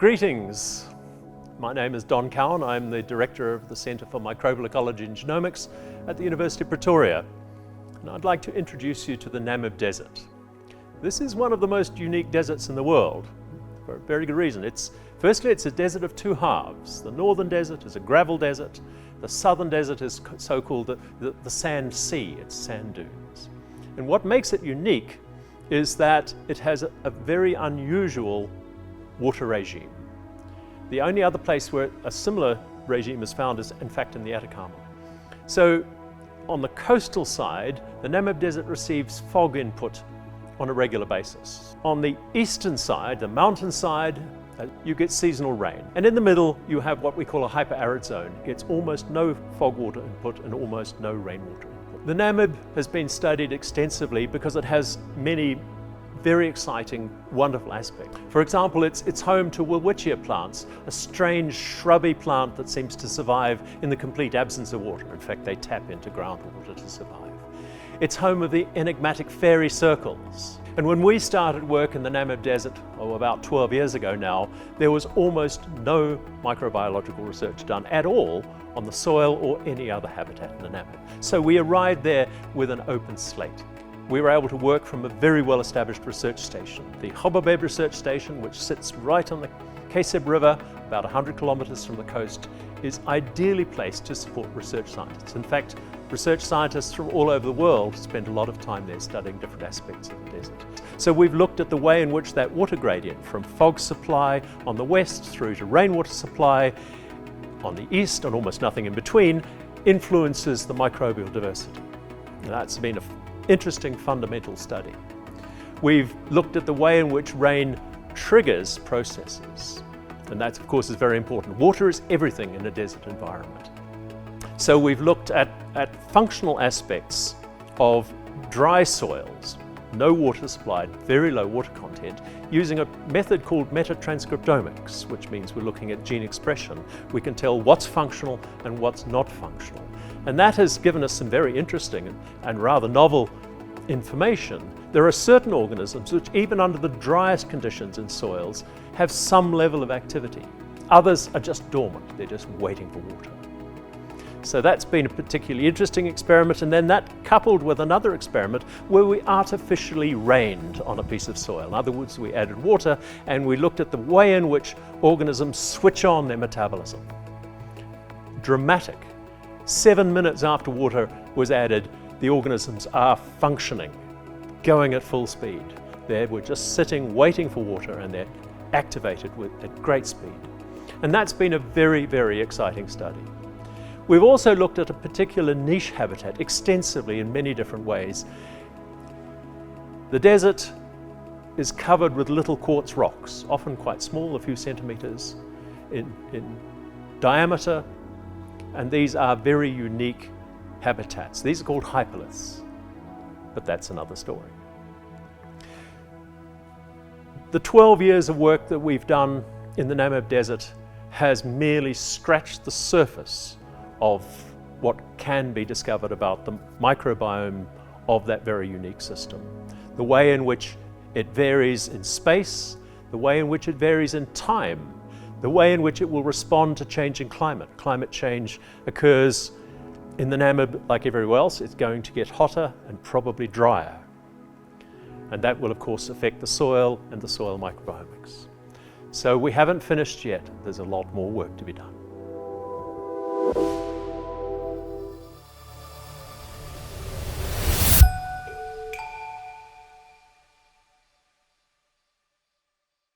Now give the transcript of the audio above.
Greetings. My name is Don Cowan. I'm the Director of the Centre for Microbial Ecology and Genomics at the University of Pretoria. And I'd like to introduce you to the Namib Desert. This is one of the most unique deserts in the world for a very good reason. Firstly, it's a desert of two halves. The northern desert is a gravel desert. The southern desert is so-called the sand sea. It's sand dunes. And what makes it unique is that it has a very unusual water regime. The only other place where a similar regime is found is in fact in the Atacama. So on the coastal side, the Namib Desert receives fog input on a regular basis. On the eastern side, the mountain side, you get seasonal rain. And in the middle, you have what we call a hyper-arid zone. It gets almost no fog water input and almost no rainwater input. The Namib has been studied extensively because it has many very exciting, wonderful aspects. For example, it's home to Welwitschia plants, a strange shrubby plant that seems to survive in the complete absence of water. In fact, they tap into groundwater to survive. It's home of the enigmatic fairy circles. And when we started work in the Namib Desert, about 12 years ago now, there was almost no microbiological research done at all on the soil or any other habitat in the Namib. So we arrived there with an open slate. We were able to work from a very well-established research station. The Hobabeb Research Station, which sits right on the Kaseb River, about 100 kilometers from the coast, is ideally placed to support research scientists. In fact, research scientists from all over the world spend a lot of time there studying different aspects of the desert. So we've looked at the way in which that water gradient, from fog supply on the west through to rainwater supply on the east and almost nothing in between, influences the microbial diversity. And that's been an interesting fundamental study. We've looked at the way in which rain triggers processes, and that of course is very important. Water is everything in a desert environment. So we've looked at functional aspects of dry soils, no water supplied, very low water content, using a method called metatranscriptomics, which means we're looking at gene expression. We can tell what's functional and what's not functional. And that has given us some very interesting and rather novel information. There are certain organisms which, even under the driest conditions in soils, have some level of activity. Others are just dormant, they're just waiting for water. So that's been a particularly interesting experiment, and then that coupled with another experiment where we artificially rained on a piece of soil. In other words, we added water and we looked at the way in which organisms switch on their metabolism. Dramatic. 7 minutes after water was added, the organisms are functioning, going at full speed. We're just sitting, waiting for water, and they're activated at great speed. And that's been a very, very exciting study. We've also looked at a particular niche habitat extensively in many different ways. The desert is covered with little quartz rocks, often quite small, a few centimeters in diameter, and these are very unique habitats. These are called hyperliths, but that's another story. The 12 years of work that we've done in the Namib Desert has merely scratched the surface of what can be discovered about the microbiome of that very unique system. The way in which it varies in space, the way in which it varies in time, the way in which it will respond to changing climate. Climate change occurs in the Namib like everywhere else. It's going to get hotter and probably drier. And that will of course affect the soil and the soil microbiomics. So we haven't finished yet. There's a lot more work to be done.